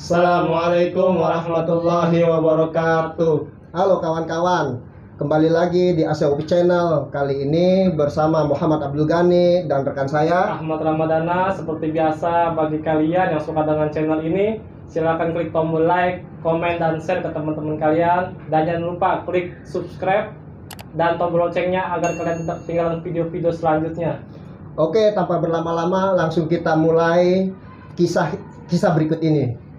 Assalamualaikum warahmatullahi wabarakatuh. Halo kawan-kawan, kembali lagi di Asia Channel. Kali ini bersama Muhammad Abdul Ghani dan rekan saya Ahmad Ramadana. Seperti biasa, bagi kalian yang suka dengan channel ini, silahkan klik tombol like, komen, dan share ke teman-teman kalian. Dan jangan lupa klik subscribe dan tombol loncengnya agar kalian tidak ketinggalan video-video selanjutnya. Oke, tanpa berlama-lama langsung kita mulai kisah berikut ini.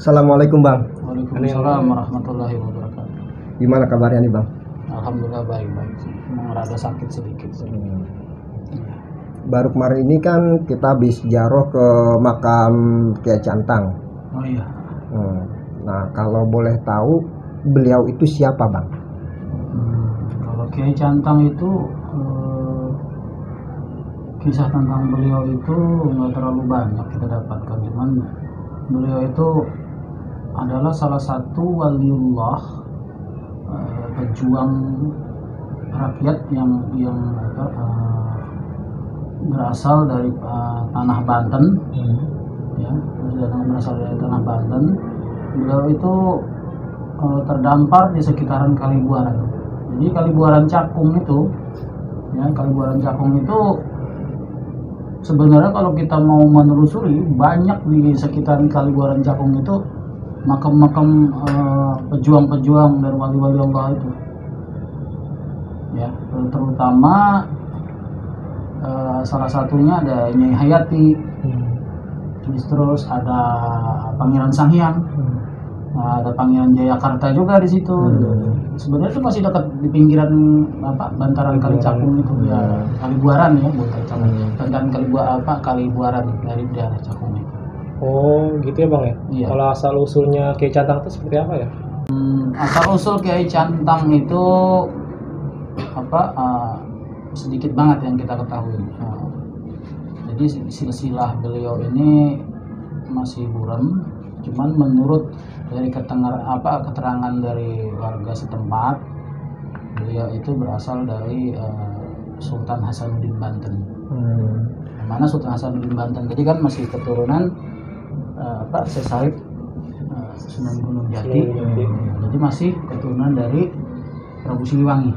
Assalamualaikum Bang. Waalaikumsalam warahmatullahi wabarakatuh. Gimana kabarnya nih Bang? Alhamdulillah baik-baik. Memang rada sakit sedikit. Baru kemarin ini kan kita habis ziarah ke makam Kiai Cantang. Oh iya. Nah, kalau boleh tahu beliau itu siapa Bang? Kalau Kiai Cantang itu kisah tentang beliau itu nggak terlalu banyak kita dapatkan, cuman beliau itu adalah salah satu waliullah, pejuang rakyat yang berasal dari tanah Banten, ya, berasal dari tanah Banten. Beliau itu terdampar di sekitaran Kalibuaran. Jadi Kalibuaran Cakung itu, ya, Kalibuaran Cakung itu sebenarnya kalau kita mau menelusuri, banyak di sekitaran Kalibuaran Cakung itu makam-makam pejuang-pejuang dan wali-wali Allah itu, ya, terutama salah satunya ada Nyai Hayati, terus ada Pangeran Sanghyang, ada Pangeran Jayakarta juga di situ. Sebenarnya itu masih dekat di pinggiran bantaran Kali Cakung itu, ya, Kalibuaran, ya, bukan Kali Cakung, bantaran Kalibuaran dari daerah Cakung itu. Oh gitu ya Bang ya? Iya. Kalau asal usulnya Kiai Cantang itu seperti apa ya? Asal usul Kiai Cantang itu sedikit banget yang kita ketahui. Jadi silsilah beliau ini masih buram, cuman menurut dari keterangan dari warga setempat, beliau itu berasal dari Sultan Hasanuddin Banten. Mana Sultan Hasanuddin Banten tadi kan masih keturunan Syekh Sunan Gunung Jati. Jadi masih keturunan dari Prabu Siliwangi.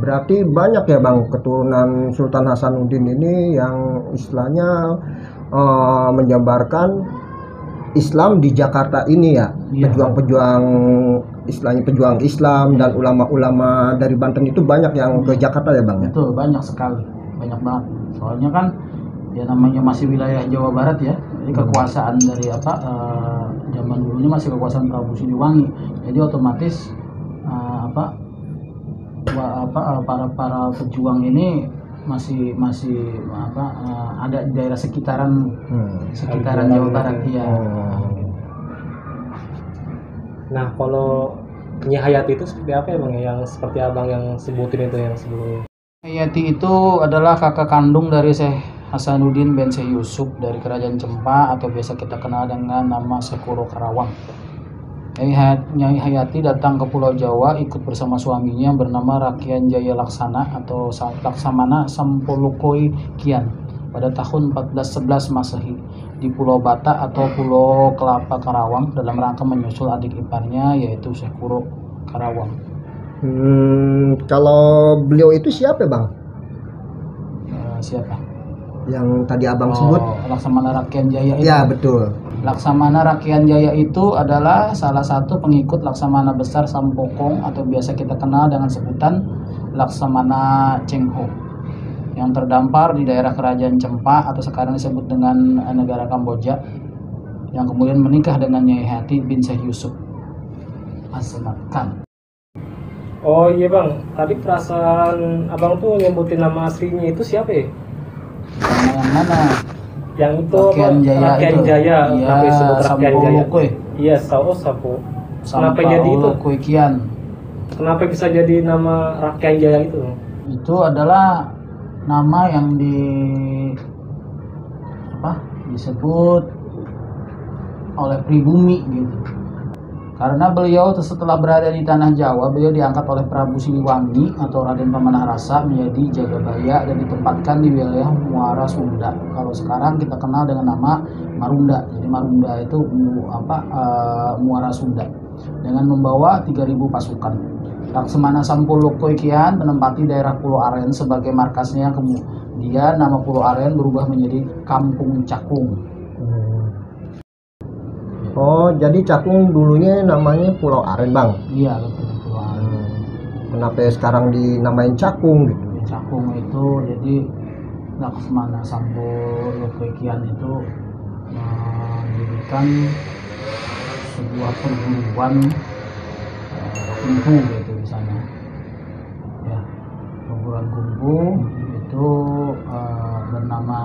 Berarti banyak ya Bang keturunan Sultan Hasanuddin ini yang istilahnya menjabarkan Islam di Jakarta ini ya. Iya. Pejuang-pejuang istilahnya pejuang Islam dan ulama-ulama dari Banten itu banyak yang ke Jakarta ya Bang ya. Betul, banyak sekali, banyak banget. Soalnya kan ya namanya masih wilayah Jawa Barat ya. Jadi kekuasaan dari zaman dulunya masih kekuasaan Prabu Siliwangi. Jadi otomatis para pejuang ini masih ada di daerah sekitaran Jawa Barat ya. Nah kalau Nyai Hayati itu seperti apa ya Bang? Yang seperti abang yang sebutin itu yang sebelumnya. Hayati itu adalah kakak kandung dari Syekh Hasanuddin bin Syekh Yusuf dari Kerajaan Cempa atau biasa kita kenal dengan nama Syekh Kuro Karawang. Nyai Hayati datang ke Pulau Jawa ikut bersama suaminya yang bernama Rakian Jaya Laksana atau Laksamana Sampolokoi Kian pada tahun 1411 Masehi di Pulau Bata atau Pulau Kelapa Karawang dalam rangka menyusul adik iparnya yaitu Syekh Kuro Karawang. Kalau beliau itu siapa Bang? Siapa? Yang tadi abang sebut? Laksamana Rakian Jaya itu. Ya betul. Laksamana Rakian Jaya itu adalah salah satu pengikut Laksamana Besar Sampokong atau biasa kita kenal dengan sebutan Laksamana Cheng Ho yang terdampar di daerah Kerajaan Cempa atau sekarang disebut dengan negara Kamboja, yang kemudian menikah dengan Nyai Hayati bin Syekh Yusuf Asmat Khan. Oh iya Bang, tadi perasaan abang tuh nyebutin nama aslinya itu siapa ya? Nama yang mana? Yang itu Rakian Jaya Rakian itu. Jaya, Iya, kenapa disebut Rakian Jaya? Sampolokoi. Iya, Sapo. Kenapa jadi itu? Sampolokoi Kian. Kenapa bisa jadi nama Rakyat Jaya itu? Itu adalah nama yang disebut oleh pribumi gitu. Karena beliau setelah berada di tanah Jawa, beliau diangkat oleh Prabu Siliwangi atau Raden Pamanarasa menjadi Jagabaya dan ditempatkan di wilayah Muara Sunda. Kalau sekarang kita kenal dengan nama Marunda. Jadi Marunda itu Muara Sunda. Dengan membawa 3.000 pasukan. Laksamana Sampuloko Kian menempati daerah Pulau Aren sebagai markasnya. Kemudian nama Pulau Aren berubah menjadi Kampung Cakung. Oh, jadi Cakung dulunya namanya Pulau Aren, Bang? Iya, betul, Pulau Aren. Kenapa sekarang dinamain Cakung gitu? Cakung itu jadi Laksamana Sampuloko Kian itu mendirikan sebuah perguruan kungfu gitu di sana. Ya, perguruan kungfu itu bernama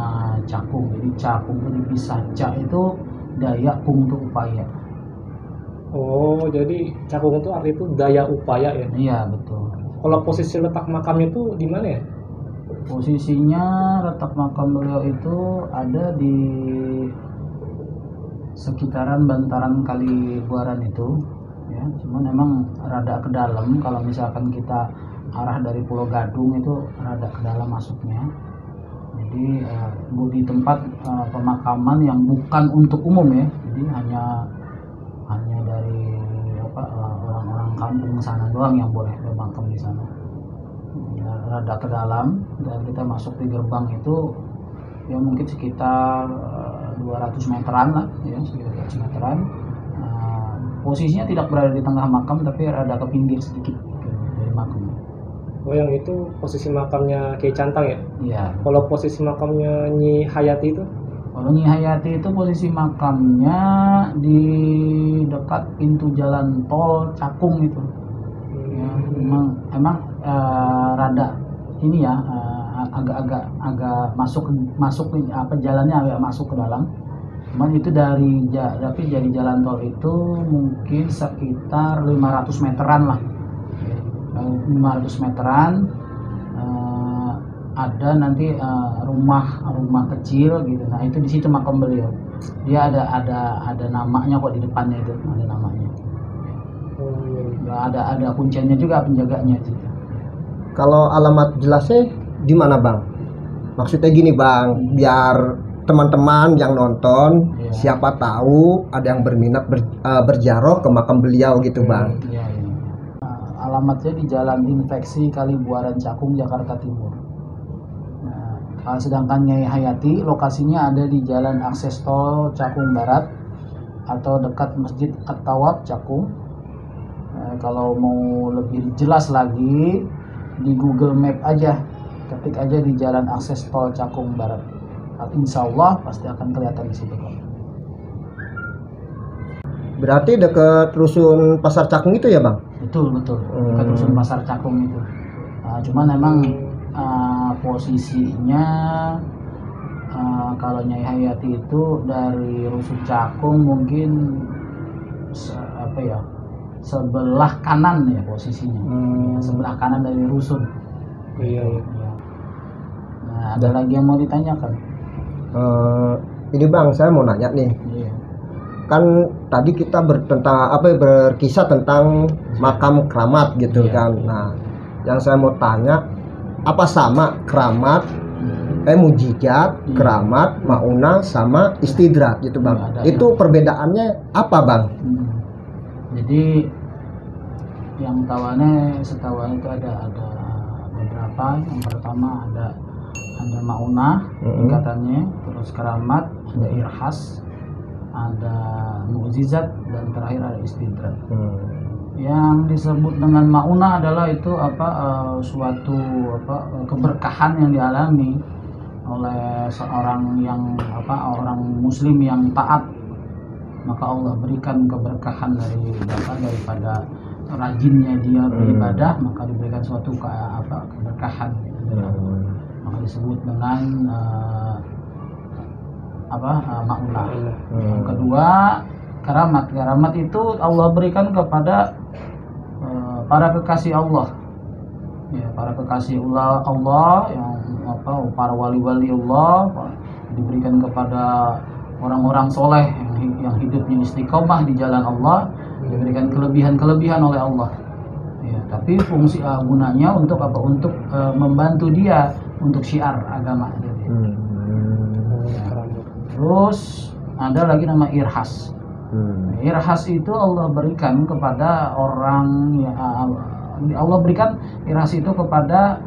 Cakung. Jadi Cakung itu dipisah. Cak itu daya, kung itu upaya. Oh, jadi Cakung itu arti itu daya upaya ya? Iya, betul. Kalau posisi letak makamnya itu di mana ya? Posisinya letak makam beliau itu ada di sekitaran bantaran Kali Buaran itu, ya. Cuman emang rada ke dalam. Kalau misalkan kita arah dari Pulau Gadung itu rada ke dalam masuknya. Jadi di tempat pemakaman yang bukan untuk umum ya. Jadi hanya dari orang-orang kampung sana doang yang boleh bermakam di sana. Ya, rada ke dalam dan kita masuk di gerbang itu ya mungkin sekitar 200 meteran lah ya, sekitar 200 meteran. Posisinya tidak berada di tengah makam tapi rada ke pinggir sedikit dari makam. Oh, yang itu posisi makamnya Kiai Cantang ya? Iya. Kalau posisi makamnya Nyi Hayati itu? Kalau Nyi Hayati itu posisi makamnya di dekat pintu jalan tol Cakung itu. Ya, emang rada ini ya, agak masuk jalannya agak masuk ke dalam. Cuman itu tapi dari jalan tol itu mungkin sekitar 500 meteran lah. 500 meteran ada nanti rumah kecil gitu. Nah, itu di situ makam beliau. Dia ada namanya kok di depannya itu, ada namanya. Ada kuncinya juga, penjaganya gitu. Kalau alamat jelasnya di mana, Bang? Maksudnya gini, Bang, biar teman-teman yang nonton siapa tahu ada yang berminat berziarah ke makam beliau gitu, Bang. Iya. Alamatnya di Jalan Infeksi Kali Buaran Cakung, Jakarta Timur. Nah, sedangkan Nyai Hayati lokasinya ada di Jalan Akses Tol Cakung Barat atau dekat Masjid At-Tawab Cakung. Kalau mau lebih jelas lagi di Google Map aja, ketik aja di Jalan Akses Tol Cakung Barat. Insya Allah pasti akan kelihatan di situ kok. Berarti dekat rusun Pasar Cakung itu ya, Bang? Betul. Dekat rusun Pasar Cakung itu. Cuman memang posisinya kalau Nyai Hayati itu dari rusun Cakung mungkin sebelah kanan ya posisinya. Sebelah kanan dari rusun. Iya. Nah, ada lagi yang mau ditanyakan? Ini, Bang, saya mau nanya nih. Iya. Kan tadi kita berkisah tentang makam keramat gitu kan. Nah, yang saya mau tanya, apa sama keramat, mujizat, keramat, maunah sama istidrak gitu, Bang? Itu perbedaannya apa, Bang? Jadi yang setahu itu ada beberapa. Yang pertama ada maunah tingkatannya, terus keramat, ada irhas, ada mukjizat, dan terakhir ada istidrak. Yang disebut dengan maunah adalah itu suatu keberkahan yang dialami oleh seorang orang muslim yang taat, maka Allah berikan keberkahan daripada rajinnya dia beribadah, maka diberikan suatu keberkahan. Maka disebut dengan maunah. Yang kedua keramat itu Allah berikan kepada para kekasih Allah, ya para kekasih Allah yang para wali-wali Allah diberikan kepada orang-orang soleh yang hidupnya istiqomah di jalan Allah, diberikan kelebihan-kelebihan oleh Allah. Ya, tapi fungsi gunanya untuk apa? Untuk membantu dia untuk syiar agama. Terus ada lagi nama irhas. Irhas itu Allah berikan kepada orang ya, Allah berikan irhas itu kepada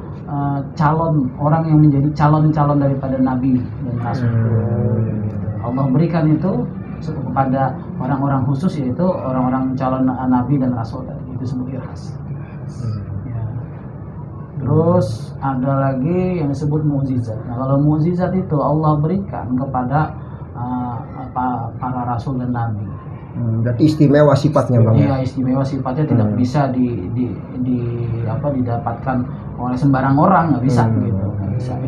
calon orang yang menjadi calon-calon daripada nabi dan rasul. Allah berikan itu kepada orang-orang khusus, yaitu orang-orang calon nabi dan rasul, itu disebut irhas. Ya. Terus ada lagi yang disebut mukjizat. Nah, kalau mukjizat itu Allah berikan kepada para rasul dan nabi. Berarti istimewa sifatnya Bang. Iya, istimewa sifatnya tidak bisa didapatkan oleh sembarang orang, nggak bisa gitu, nggak bisa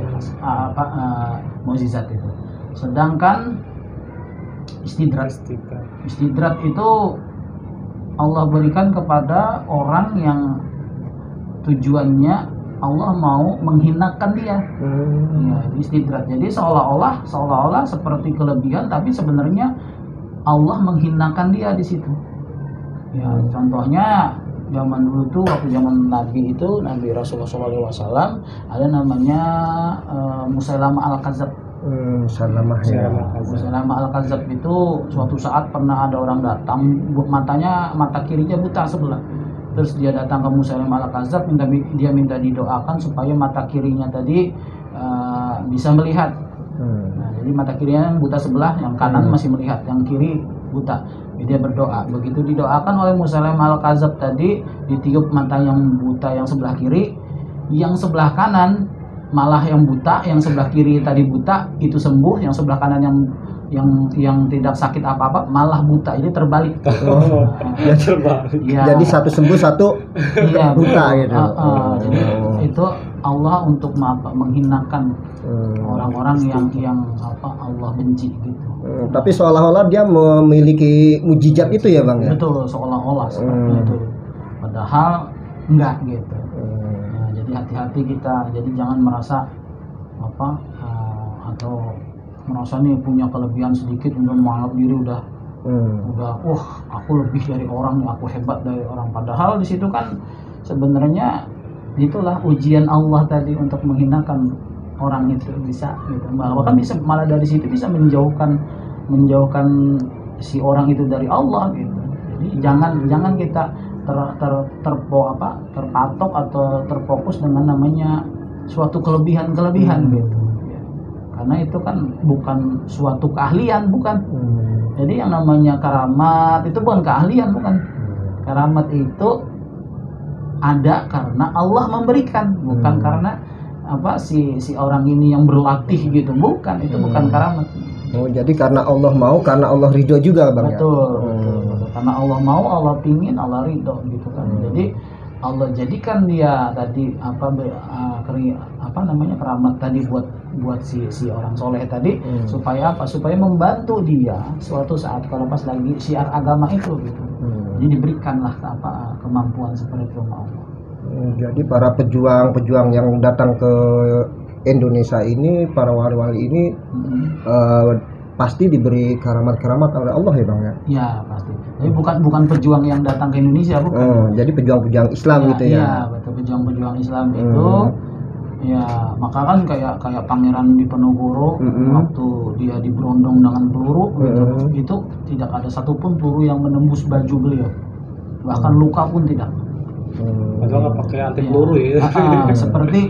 mukjizat itu. Sedangkan istidrat itu Allah berikan kepada orang yang tujuannya Allah mau menghinakan dia. Ya, istidrat. Jadi seolah-olah seperti kelebihan, tapi sebenarnya Allah menghinakan dia di situ. Ya, contohnya zaman dulu tuh, waktu zaman Nabi itu, Nabi Rasulullah SAW, ada namanya Musailamah Al-Kadzab. Musailamah Al-Kadzab itu suatu saat pernah ada orang datang, mata kirinya buta sebelah. Terus dia datang ke Musailamah Al-Kadzab, dia minta didoakan supaya mata kirinya tadi bisa melihat. Nah, jadi mata kirinya buta sebelah, yang kanan masih melihat, yang kiri buta. Dia berdoa. Begitu didoakan oleh Musailamah Al-Kadzab tadi, ditiup mata yang buta yang sebelah kiri, yang sebelah kanan malah yang buta, yang sebelah kiri tadi buta itu sembuh, yang sebelah kanan yang tidak sakit apa-apa malah buta. Jadi terbalik. Ya terbalik. Ya. Jadi satu sembuh, satu buta gitu. Jadi itu Allah untuk menghinakan orang-orang yang Allah benci gitu. Tapi seolah-olah dia memiliki mujizat itu ya Bang ya. Betul, seolah-olah seperti itu. Padahal enggak gitu. Nah, jadi hati-hati kita. Jadi jangan merasa atau merasa nih punya kelebihan sedikit untuk menganggap diri udah aku lebih dari orang, aku hebat dari orang. Padahal di situ kan sebenarnya itulah ujian Allah tadi untuk menghinakan orang itu, bisa gitu. Bahkan bisa malah dari situ bisa menjauhkan si orang itu dari Allah gitu. Jadi jangan kita terpatok atau terfokus dengan namanya suatu kelebihan gitu. Karena itu kan bukan suatu keahlian, bukan. Jadi yang namanya karamat itu bukan keahlian, bukan. Karamat itu ada karena Allah memberikan, bukan karena si orang ini yang berlatih gitu, bukan. Itu bukan karamat. Oh, jadi karena Allah mau, karena Allah ridho juga Bang. Betul. Karena Allah mau, Allah pingin, Allah ridho gitu kan. Jadi Allah jadikan dia tadi keramat tadi buat si orang soleh tadi, supaya supaya membantu dia suatu saat kalau pas lagi syiar agama itu gitu. Jadi diberikanlah kemampuan seperti itu sama Allah. Jadi para pejuang yang datang ke Indonesia ini, para wali-wali ini pasti diberi keramat-keramat oleh Allah ya Bang ya? Ya pasti. Tapi bukan pejuang yang datang ke Indonesia, bukan. Jadi pejuang-pejuang Islam gitu ya? Iya, betul, pejuang-pejuang Islam itu. Ya, maka kan kayak Pangeran Diponegoro waktu dia diberondong dengan peluru itu tidak ada satupun peluru yang menembus baju beliau. Bahkan luka pun tidak. Padahal nggak pakai anti peluru ya. Seperti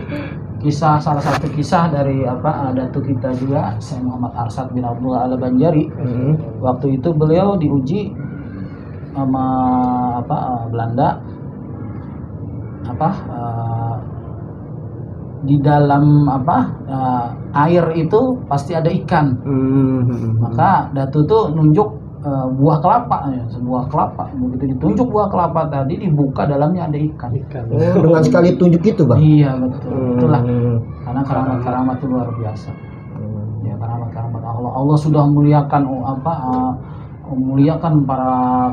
salah satu kisah dari datu kita juga, Syekh Muhammad Arsad bin Abdullah Al-Banjari. Waktu itu beliau diuji sama Belanda di dalam air itu pasti ada ikan. Maka datu tuh nunjuk buah kelapa, sebuah kelapa. Begitu ditunjuk buah kelapa tadi, dibuka dalamnya ada ikan. Dengan sekali tunjuk itu Bang? Iya betul. Itulah karena keramat itu luar biasa. Ya, keramat Allah sudah muliakan para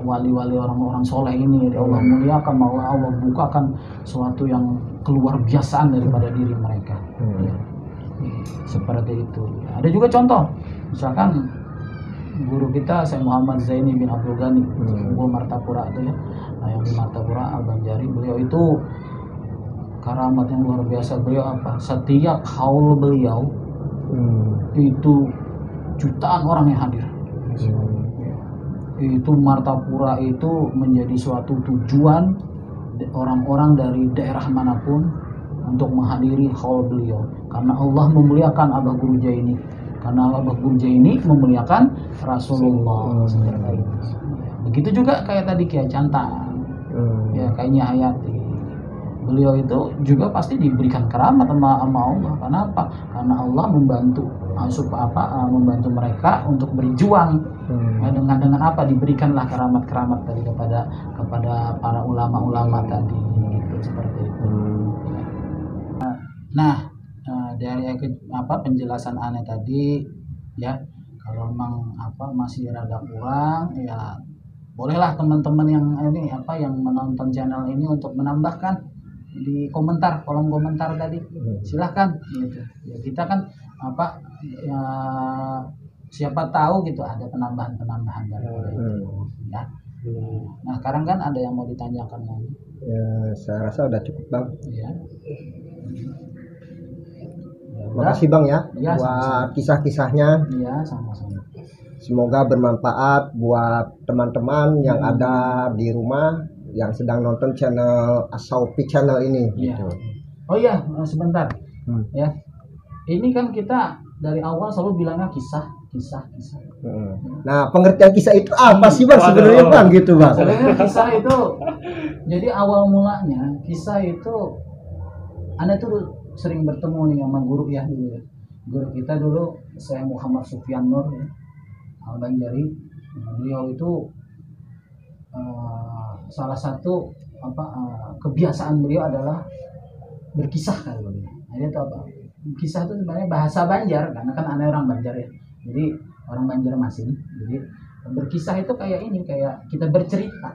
wali-wali orang-orang soleh ini Allah muliakan, Allah bukakan sesuatu yang keluar biasaan daripada diri mereka. Ya. Seperti itu. Ada juga contoh, misalkan guru kita Syekh Muhammad Zaini bin Abdul Ghani, Unggul Martapura itu ya, yang di Martapura Al-Banjari, beliau itu karamat yang luar biasa. Beliau apa? Setiap haul beliau itu jutaan orang yang hadir. Itu Martapura itu menjadi suatu tujuan orang-orang dari daerah manapun untuk menghadiri haul beliau, karena Allah memuliakan Abah Guru Jaini, karena Abah Guru Jaini memuliakan Rasulullah. Seperti itu. Begitu juga kayak tadi Kiai Cantang, ya kayaknya Hayati, beliau itu juga pasti diberikan keramat sama Allah. Karena apa? Karena Allah membantu membantu mereka untuk berjuang. Dengan apa diberikanlah keramat-keramat tadi kepada para ulama-ulama tadi, gitu, seperti itu. Nah, dari penjelasan aneh tadi ya, kalau memang masih rada kurang ya bolehlah teman-teman yang yang menonton channel ini untuk menambahkan di kolom komentar tadi, silahkan gitu ya. Kita kan ya, siapa tahu gitu ada penambahan dari itu ya. Nah sekarang kan ada yang mau ditanyakan lagi ya? Saya rasa udah cukup Bang ya. Makasih Bang ya, buat sama-sama. Kisah-kisahnya ya, sama-sama. Semoga bermanfaat buat teman-teman yang ada di rumah yang sedang nonton channel Asaufi channel ini gitu. Oh iya, sebentar ya, ini kan kita dari awal selalu bilangnya kisah. Nah pengertian kisah itu apa sih Bang sebenarnya Bang gitu Bang? Sebenarnya kisah itu jadi awal mulanya kisah itu Anda tuh sering bertemu nih sama guru ya dulu ya. Guru kita dulu saya Muhammad Sufyan Nur ya, Al-Banjari. Beliau itu salah satu kebiasaan beliau adalah berkisah kan beliau. Nah, itu apa? Kisah itu sebenarnya bahasa Banjar karena kan aneh orang Banjar ya. Jadi orang Banjarmasin. Jadi berkisah itu kayak kita bercerita.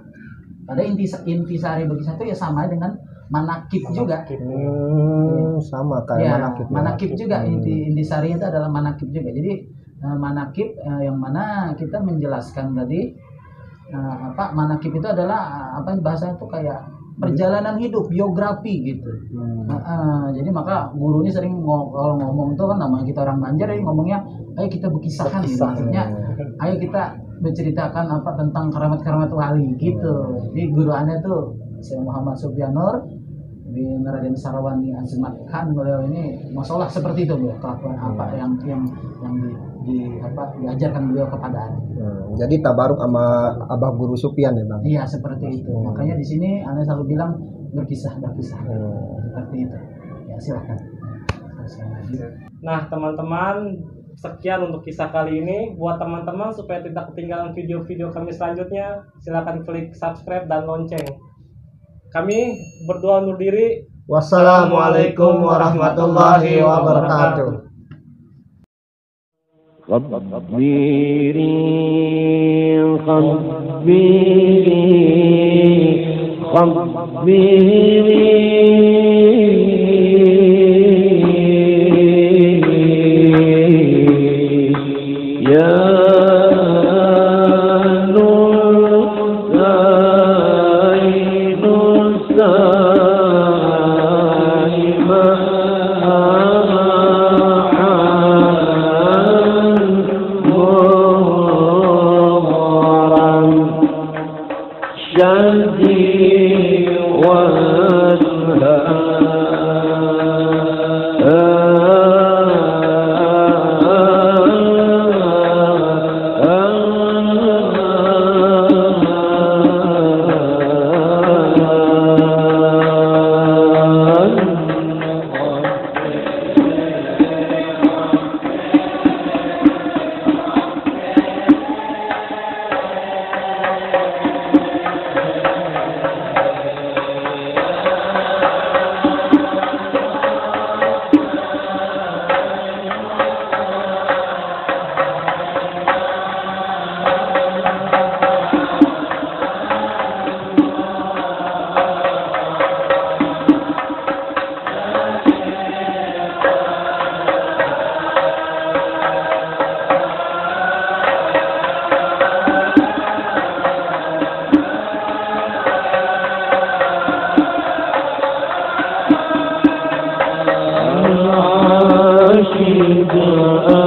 Pada intisari berkisah itu ya sama dengan manakib juga. Sama kayak manakib juga. Intisari itu adalah manakib juga. Jadi manakib yang mana kita menjelaskan tadi manakib itu adalah bahasa itu kayak perjalanan hidup, biografi gitu. Jadi maka guru ini sering kalau ngomong tuh kan namanya kita orang Banjar, jadi ngomongnya ayo kita berkisahkan gitu. Maksudnya ayo kita menceritakan tentang keramat-keramat wali gitu. Jadi guru Anda tuh Syekh Muhammad Sufyan Nur bin Raden Sarawani Azimat Khan, beliau ini masalah seperti itu beliau, kelakuan yang diajarkan beliau kepada Anda. Jadi tabaruk sama Abah Guru Sufyan ya Bang? Iya seperti itu. Makanya di sini Anda selalu bilang berkisah. Seperti itu. Ya silakan. Nah teman-teman, sekian untuk kisah kali ini. Buat teman-teman supaya tidak ketinggalan video-video kami selanjutnya, silakan klik subscribe dan lonceng. Kami berdoa undur diri. Wassalamualaikum warahmatullahi wabarakatuh. akhir doa